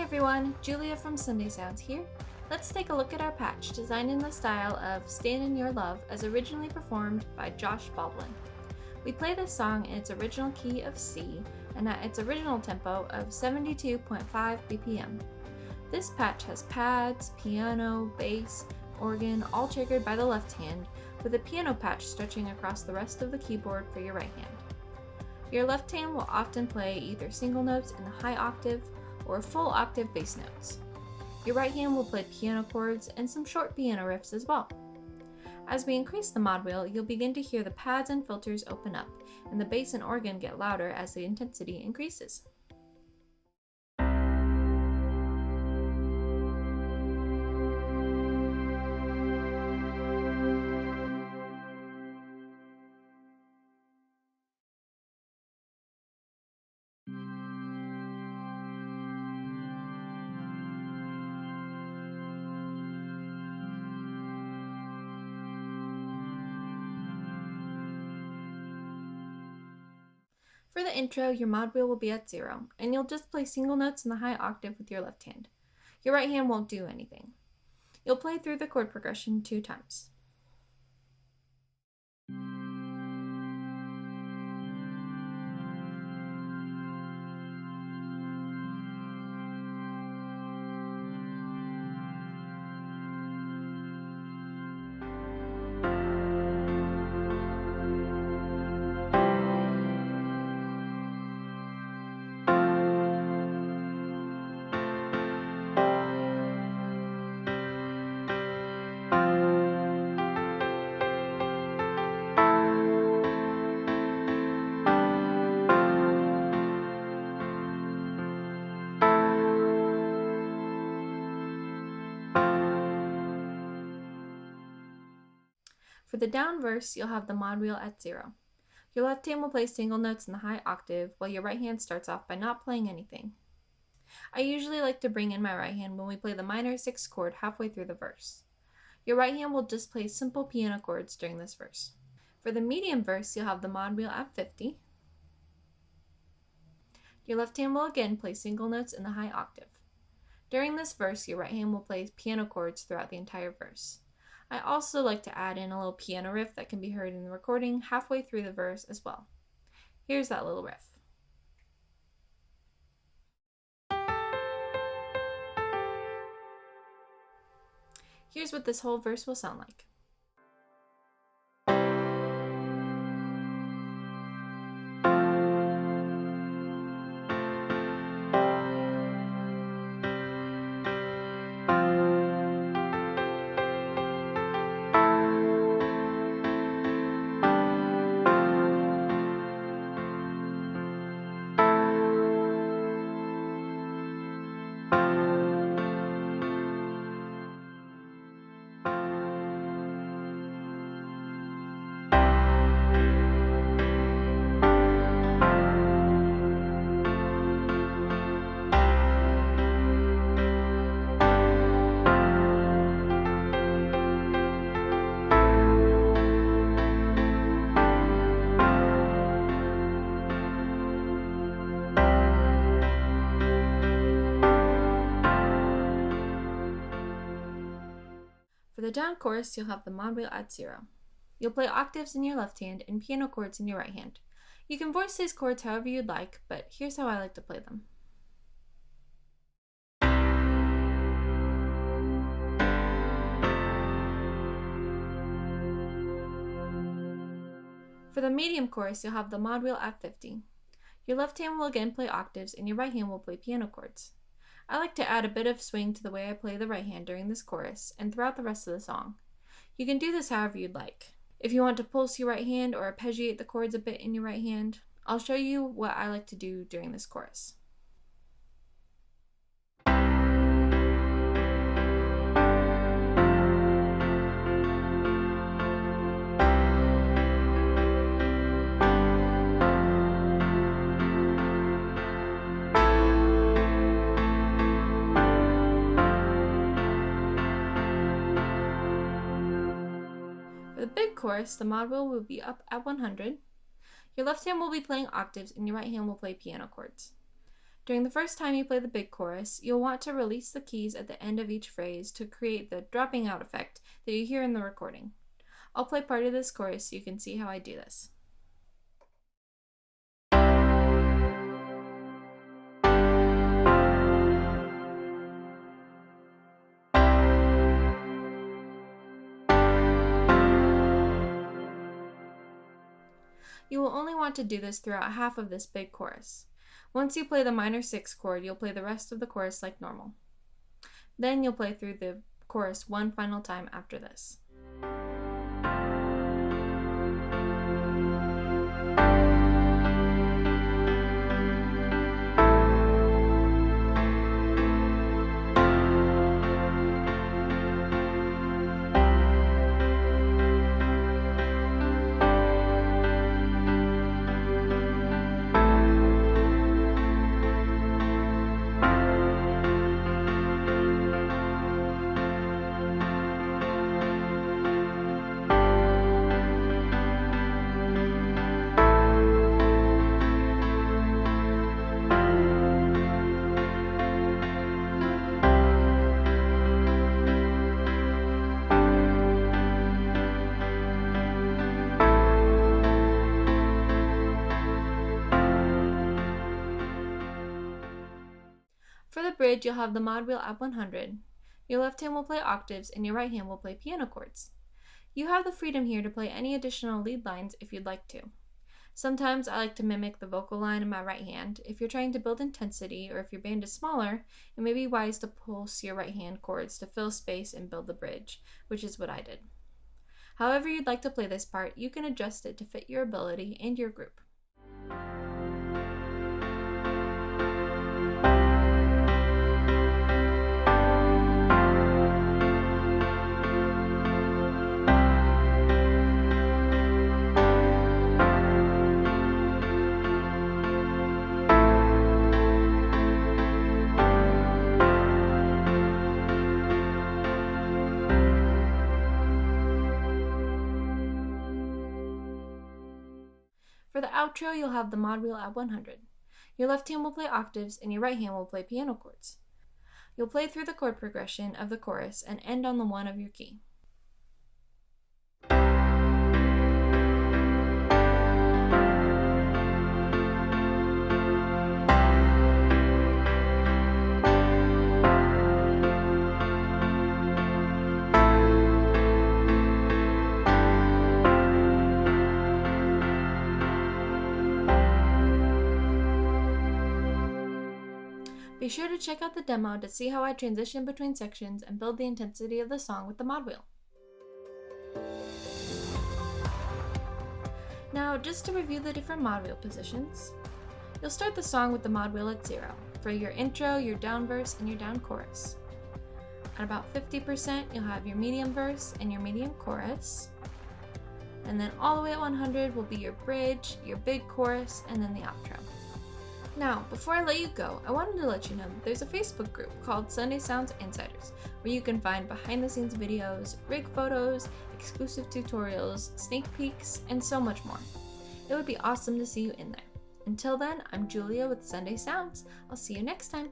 everyone, Julia from Sunday Sounds here. Let's take a look at our patch designed in the style of Stand in Your Love as originally performed by Josh Baldwin. We play this song in its original key of C and at its original tempo of 72.5 BPM. This patch has pads, piano, bass, organ, all triggered by the left hand, with a piano patch stretching across the rest of the keyboard for your right hand. Your left hand will often play either single notes in the high octave or full octave bass notes. Your right hand will play piano chords and some short piano riffs as well. As we increase the mod wheel, you'll begin to hear the pads and filters open up, and the bass and organ get louder as the intensity increases. For the intro, your mod wheel will be at 0, and you'll just play single notes in the high octave with your left hand. Your right hand won't do anything. You'll play through the chord progression 2 times. For the down verse, you'll have the mod wheel at 0. Your left hand will play single notes in the high octave, while your right hand starts off by not playing anything. I usually like to bring in my right hand when we play the minor 6th chord halfway through the verse. Your right hand will just play simple piano chords during this verse. For the medium verse, you'll have the mod wheel at 50. Your left hand will again play single notes in the high octave. During this verse, your right hand will play piano chords throughout the entire verse. I also like to add in a little piano riff that can be heard in the recording halfway through the verse as well. Here's that little riff. Here's what this whole verse will sound like. For the down chorus, you'll have the mod wheel at 0. You'll play octaves in your left hand and piano chords in your right hand. You can voice these chords however you'd like, but here's how I like to play them. For the medium chorus, you'll have the mod wheel at 50. Your left hand will again play octaves and your right hand will play piano chords. I like to add a bit of swing to the way I play the right hand during this chorus and throughout the rest of the song. You can do this however you'd like. If you want to pulse your right hand or arpeggiate the chords a bit in your right hand, I'll show you what I like to do during this chorus. For the big chorus, the mod wheel will be up at 100. Your left hand will be playing octaves and your right hand will play piano chords. During the first time you play the big chorus, you'll want to release the keys at the end of each phrase to create the dropping out effect that you hear in the recording. I'll play part of this chorus so you can see how I do this. You will only want to do this throughout half of this big chorus. Once you play the minor 6 chord, you'll play the rest of the chorus like normal. Then you'll play through the chorus one final time after this. For the bridge, you'll have the mod wheel at 100. Your left hand will play octaves and your right hand will play piano chords. You have the freedom here to play any additional lead lines if you'd like to. Sometimes I like to mimic the vocal line in my right hand. If you're trying to build intensity or if your band is smaller, it may be wise to pulse your right hand chords to fill space and build the bridge, which is what I did. However you'd like to play this part, you can adjust it to fit your ability and your group. For the outro, you'll have the mod wheel at 100. Your left hand will play octaves and your right hand will play piano chords. You'll play through the chord progression of the chorus and end on the 1 of your key. Be sure to check out the demo to see how I transition between sections and build the intensity of the song with the mod wheel. Now, just to review the different mod wheel positions, you'll start the song with the mod wheel at 0 for your intro, your down verse, and your down chorus. At about 50%, you'll have your medium verse and your medium chorus. And then all the way at 100 will be your bridge, your big chorus, and then the outro. Now, before I let you go, I wanted to let you know that there's a Facebook group called Sunday Sounds Insiders, where you can find behind-the-scenes videos, rig photos, exclusive tutorials, sneak peeks, and so much more. It would be awesome to see you in there. Until then, I'm Julia with Sunday Sounds. I'll see you next time.